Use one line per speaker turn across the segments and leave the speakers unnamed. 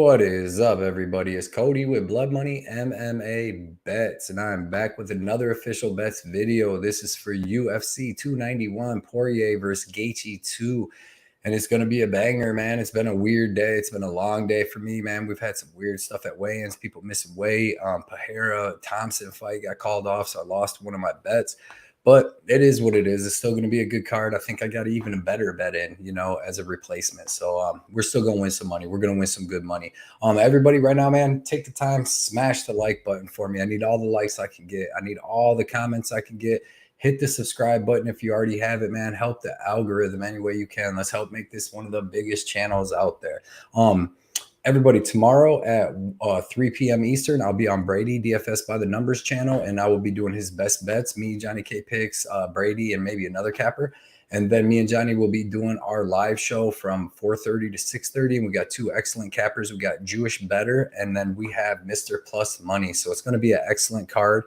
What is up, everybody? It's Cody with Blood Money MMA Bets, and I'm back with another official bets video. This is for UFC 291, Poirier versus Gaethje 2, and it's going to be a banger, man. It's been a weird day. It's been a long day for me, man. We've had some weird stuff at weigh-ins, people missing weight. Pereira Thompson fight got called off, so I lost one of my bets. But it is what it is. It's still going to be a good card. I think I got even a better bet in, as a replacement. So we're still going to win some money. We're going to win some good money. Everybody right now, man, take the time, smash the like button for me. I need all the likes I can get. I need all the comments I can get. Hit the subscribe button if you already have it, man. Help the algorithm any way you can. Let's help make this one of the biggest channels out there. Everybody, tomorrow at 3 p.m. Eastern, I'll be on Brady DFS by the Numbers channel, and I will be doing his best bets. Me, Johnny K picks, Brady, and maybe another capper. And then me and Johnny will be doing our live show from 4:30 to 6:30. And we got two excellent cappers. We got Jewish Better, and then we have Mr. Plus Money. So it's going to be an excellent card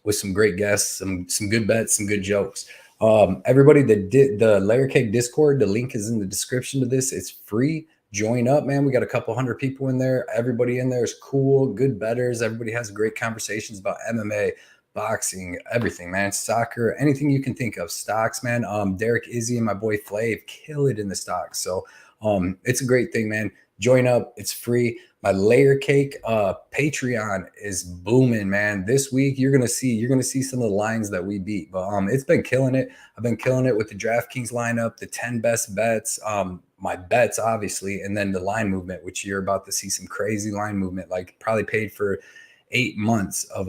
with some great guests, some good bets, some good jokes. Everybody that did the Layer Cake Discord, the link is in the description to this. It's free. Join up, man. We got a couple hundred people in there. Everybody in there is cool, good bettors. Everybody has great conversations about MMA, boxing, everything, man. Soccer, anything you can think of. Stocks, man. Derek Izzy and my boy Flav kill it in the stocks. So it's a great thing, man. Join up. It's free. My Layer Cake Patreon is booming, man. This week you're gonna see some of the lines that we beat. But it's been killing it. I've been killing it with the DraftKings lineup, the 10 best bets, my bets, obviously, and then the line movement, which you're about to see some crazy line movement, like probably paid for 8 months of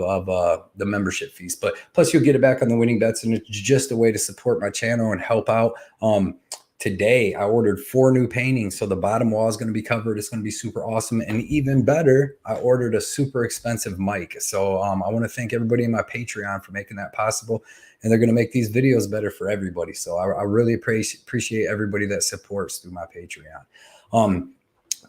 the membership fees. But plus you'll get it back on the winning bets, and it's just a way to support my channel and help out. Today, I ordered 4 new paintings, so the bottom wall is going to be covered. It's going to be super awesome. And even better, I ordered a super expensive mic. So I want to thank everybody in my Patreon for making that possible. And they're going to make these videos better for everybody. So I really appreciate everybody that supports through my Patreon.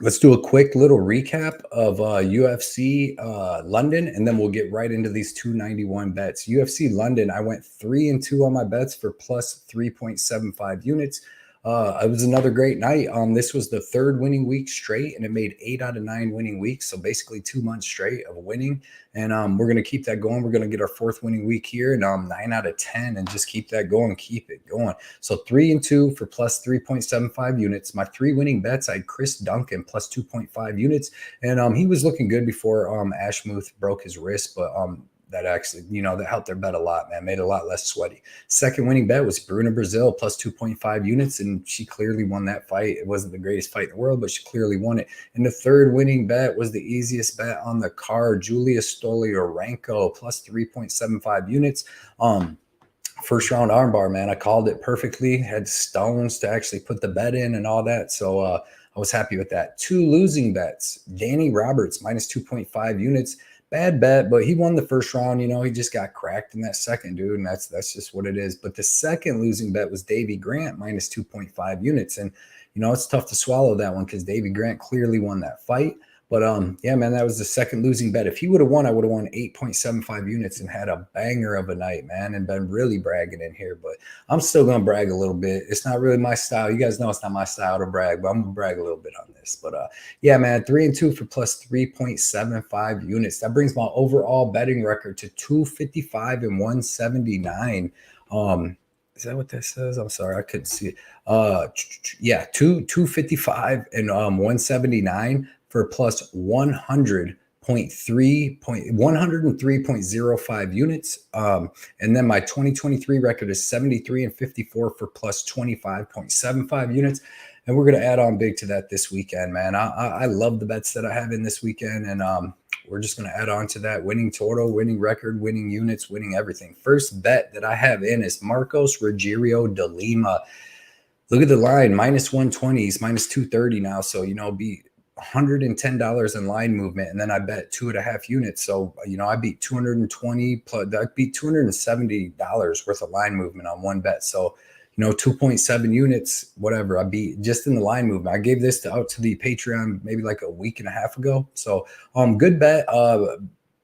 Let's do a quick little recap of UFC London, and then we'll get right into these 291 bets. UFC London, I went 3-2 on my bets for plus 3.75 units. It was another great night. This was the 3rd winning week straight, and it made 8 out of 9 winning weeks. So basically 2 months straight of winning. And we're going to keep that going. We're going to get our 4th winning week here, and 9 out of 10, and just keep that going, keep it going. So 3-2 for plus 3.75 units. My 3 winning bets, I had Chris Duncan plus 2.5 units. And he was looking good before Ashmuth broke his wrist, but that actually, that helped their bet a lot, man. Made it a lot less sweaty. Second winning bet was Bruna Brazil plus 2.5 units, and she clearly won that fight. It wasn't the greatest fight in the world, but she clearly won it. And the 3rd winning bet was the easiest bet on the card, Julia Stolyarenko plus 3.75 units. First round armbar, man. I called it perfectly. Had stones to actually put the bet in and all that. So I was happy with that. 2 losing bets. Danny Roberts minus 2.5 units. Bad bet, but he won the first round. He just got cracked in that second, dude, and that's just what it is. But the second losing bet was Davy Grant minus 2.5 units, and it's tough to swallow that one because Davy Grant clearly won that fight. But yeah, man, that was the second losing bet. If he would have won, I would have won 8.75 units and had a banger of a night, man, and been really bragging in here. But I'm still gonna brag a little bit. It's not really my style. You guys know it's not my style to brag, but I'm gonna brag a little bit on this. But yeah, man, 3-2 for plus 3.75 units. That brings my overall betting record to 255 and 179. Is that what that says? I'm sorry, I couldn't see it. Yeah, 255 and 179 for plus 103.05 units. And then my 2023 record is 73 and 54 for plus 25.75 units. And we're going to add on big to that this weekend, man. I love the bets that I have in this weekend. And we're just going to add on to that. Winning total, winning record, winning units, winning everything. First bet that I have in is Marcos Rogerio de Lima. Look at the line, minus 120. He's minus 230 now. So, be $110 in line movement, and then I bet 2.5 units. So I beat 220 plus. I beat $270 worth of line movement on one bet. So 2.7 units, whatever. I beat just in the line movement. I gave this out to the Patreon maybe like a week and a half ago. So good bet.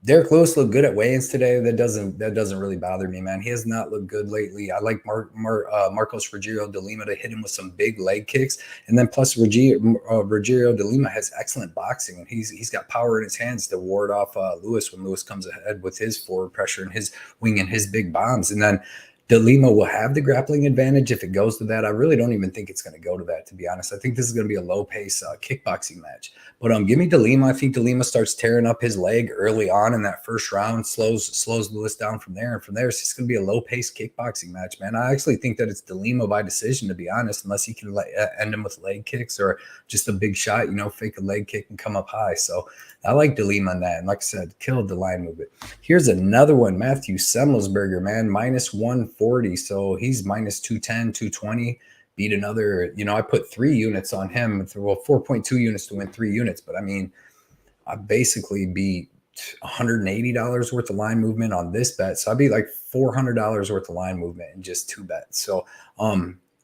Derek Lewis looked good at weigh-ins today. That doesn't really bother me, man. He has not looked good lately. I like Marcos Rogerio de Lima to hit him with some big leg kicks, and then plus Rogerio de Lima has excellent boxing, and he's got power in his hands to ward off Lewis when Lewis comes ahead with his forward pressure and his wing and his big bombs, and then De Lima will have the grappling advantage if it goes to that. I really don't even think it's going to go to that, to be honest. I think this is going to be a low-pace kickboxing match. But give me De Lima. I think De Lima starts tearing up his leg early on in that first round, slows Lewis down from there. And from there, it's just going to be a low-paced kickboxing match, man. I actually think that it's De Lima by decision, to be honest, unless he can end him with leg kicks or just a big shot, fake a leg kick and come up high. So I like De Lima on that. And like I said, killed the line movement. Here's another one, Matthew Summersburger, man, minus 140. So he's minus 210, 220. Beat another, I put 3 units on him. Well, 4.2 units to win 3 units. But I mean, I basically beat $180 worth of line movement on this bet. So I beat like $400 worth of line movement in just 2 bets. So,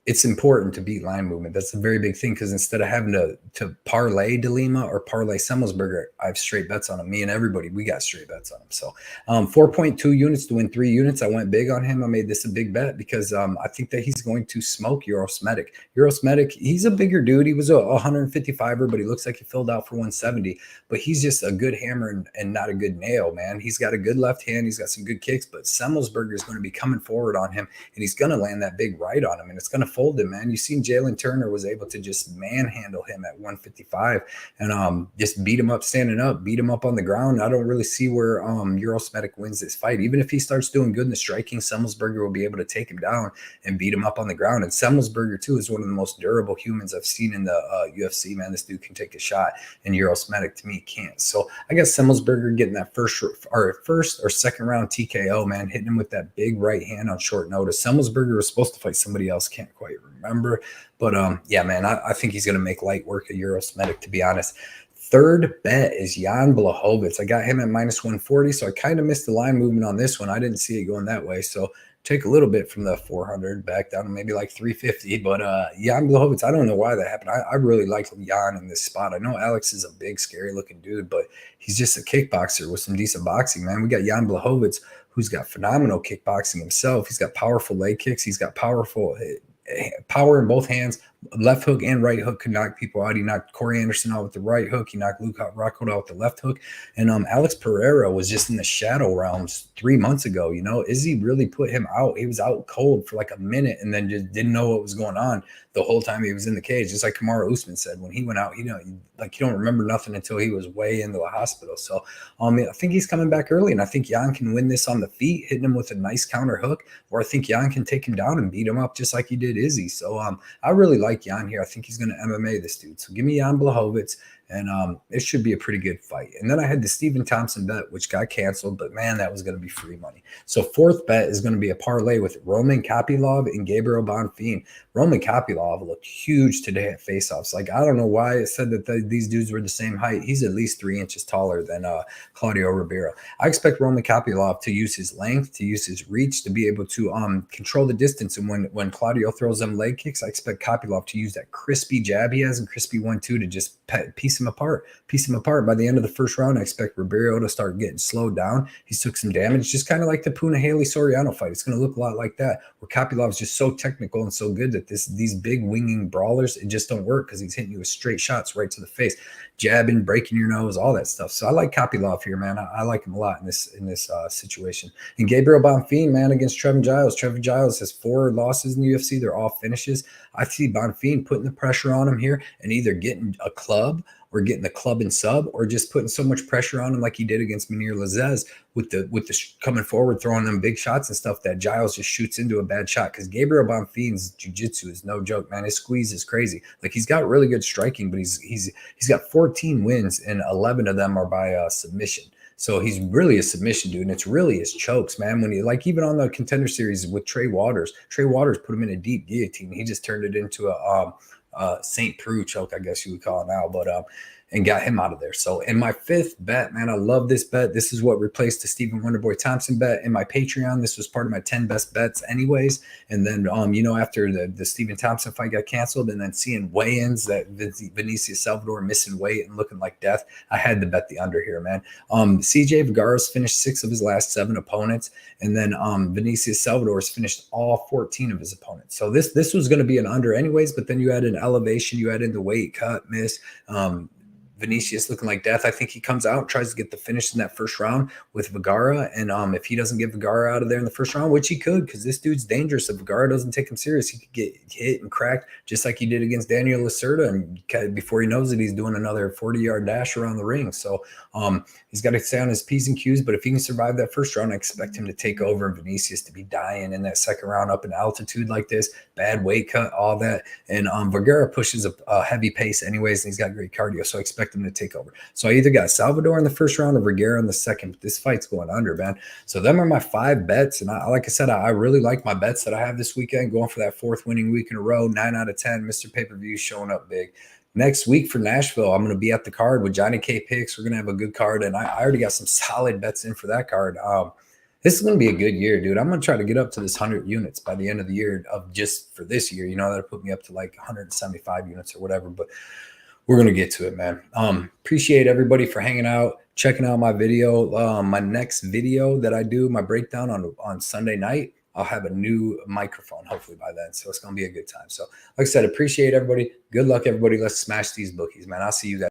it's important to beat line movement. That's a very big thing, because instead of having to parlay De Lima or parlay Summersburger, I have straight bets on him. Me and everybody, we got straight bets on him. So 4.2 units to win 3 units. I went big on him. I made this a big bet because I think that he's going to smoke Eurosmetic. Eurosmetic, he's a bigger dude. He was a 155er, but he looks like he filled out for 170. But he's just a good hammer and not a good nail, man. He's got a good left hand. He's got some good kicks, but Summersburger is going to be coming forward on him, and he's going to land that big right on him, and it's going to fold him, man. You seen Jalen Turner was able to just manhandle him at 155 and just beat him up standing up, beat him up on the ground. I don't really see where Eurosmetic wins this fight. Even if he starts doing good in the striking, Summersburger will be able to take him down and beat him up on the ground. And Summersburger too is one of the most durable humans I've seen in the UFC, man. This dude can take a shot, and Eurosmetic to me can't. So I got Summersburger getting that first or second round TKO, man, hitting him with that big right hand on short notice. Summersburger was supposed to fight somebody else, can't quite remember. But yeah, man, I think he's going to make light work of Eurosmetic, to be honest. Third bet is Jan Blachowicz. I got him at minus 140, so I kind of missed the line movement on this one. I didn't see it going that way, so take a little bit from the 400 back down to maybe like 350. But Jan Blachowicz, I don't know why that happened. I really like Jan in this spot. I know Alex is a big, scary-looking dude, but he's just a kickboxer with some decent boxing, man. We got Jan Blachowicz, who's got phenomenal kickboxing himself. He's got powerful leg kicks. He's got power in both hands. Left hook and right hook could knock people out. He knocked Corey Anderson out with the right hook. He knocked Luke Rockhold out with the left hook. And Alex Pereira was just in the shadow rounds 3 months ago. Izzy really put him out. He was out cold for like a minute and then just didn't know what was going on the whole time he was in the cage. Just like Kamaru Usman said, when he went out, you don't remember nothing until he was way into the hospital. So I think he's coming back early, and I think Jan can win this on the feet, hitting him with a nice counter hook, or I think Jan can take him down and beat him up just like he did Izzy. So I really like Jan here. I think he's going to MMA this dude. So give me Jan Blachowicz, and it should be a pretty good fight. And then I had the Stephen Thompson bet, which got canceled, but man, that was going to be free money. So fourth bet is going to be a parlay with Roman Kopylov and Gabriel Bonfin. Roman Kopylov looked huge today at faceoffs. Like, I don't know why it said that these dudes were the same height. He's at least 3 inches taller than Claudio Ribeiro. I expect Roman Kopylov to use his length, to use his reach, to be able to control the distance. And when Claudio throws them leg kicks, I expect Kopylov to use that crispy jab he has and crispy 1-2 to just piece him apart. By the end of the first round, I expect Ribeiro to start getting slowed down. He took some damage, just kind of like the Puna Haley Soriano fight. It's going to look a lot like that, where Kopylov is just so technical and so good that these big winging brawlers, it just don't work because he's hitting you with straight shots right to the face, jabbing, breaking your nose, all that stuff. So I like Kopylov here, man. I like him a lot in this situation. And Gabriel Bonfin, man, against Trevin Giles. Trevin Giles has 4 losses in the UFC. They're all finishes. I see Bonfin putting the pressure on him here and either getting a club or getting the club and sub, or just putting so much pressure on him like he did against Munir Lazzez with the coming forward, throwing them big shots and stuff that Giles just shoots into a bad shot. Because Gabriel Bonfin's jiu-jitsu is no joke, man. His squeeze is crazy. Like, he's got really good striking, but he's got 14 wins and 11 of them are by submission. So he's really a submission dude, and it's really his chokes, man. When he, like, even on the Contender Series with Trey Waters put him in a deep guillotine. He just turned it into a St. Preux choke, I guess you would call it now. But and got him out of there. So in my fifth bet, man, I love this bet. This is what replaced the Stephen Wonderboy Thompson bet in my Patreon. This was part of my 10 best bets anyways. And then, after the Stephen Thompson fight got canceled and then seeing weigh-ins that Vinicius Salvador missing weight and looking like death, I had to bet the under here, man. CJ Vergara's finished 6 of his last 7 opponents. And then Vinicius Salvador's finished all 14 of his opponents. So this was going to be an under anyways, but then you add an elevation, you add in the weight cut, miss. Vinicius looking like death. I think he comes out, tries to get the finish in that first round with Vieira. And if he doesn't get Vieira out of there in the first round, which he could, because this dude's dangerous. If Vieira doesn't take him serious, he could get hit and cracked just like he did against Daniel Lacerda. And before he knows it, he's doing another 40-yard dash around the ring. So he's got to stay on his P's and Q's. But if he can survive that first round, I expect him to take over and Vinicius to be dying in that second round up in altitude like this. Bad weight cut, all that. And Vieira pushes a heavy pace anyways, and he's got great cardio. So I expect him to take over. So I either got Salvador in the first round or Vieira in the second. But this fight's going under, man. So them are my 5 bets. And like I said, I really like my bets that I have this weekend, going for that 4th winning week in a row. 9 out of 10. Mr. Pay-Per-View showing up big. Next week for Nashville, I'm going to be at the card with Johnny K Picks. We're going to have a good card. And I already got some solid bets in for that card. This is going to be a good year, dude. I'm going to try to get up to this 100 units by the end of the year of just for this year. That'll put me up to like 175 units or whatever. But we're going to get to it, man. Appreciate everybody for hanging out, checking out my video. My next video that I do, my breakdown on Sunday night, I'll have a new microphone hopefully by then. So it's going to be a good time. So like I said, appreciate everybody. Good luck, everybody. Let's smash these bookies, man. I'll see you guys.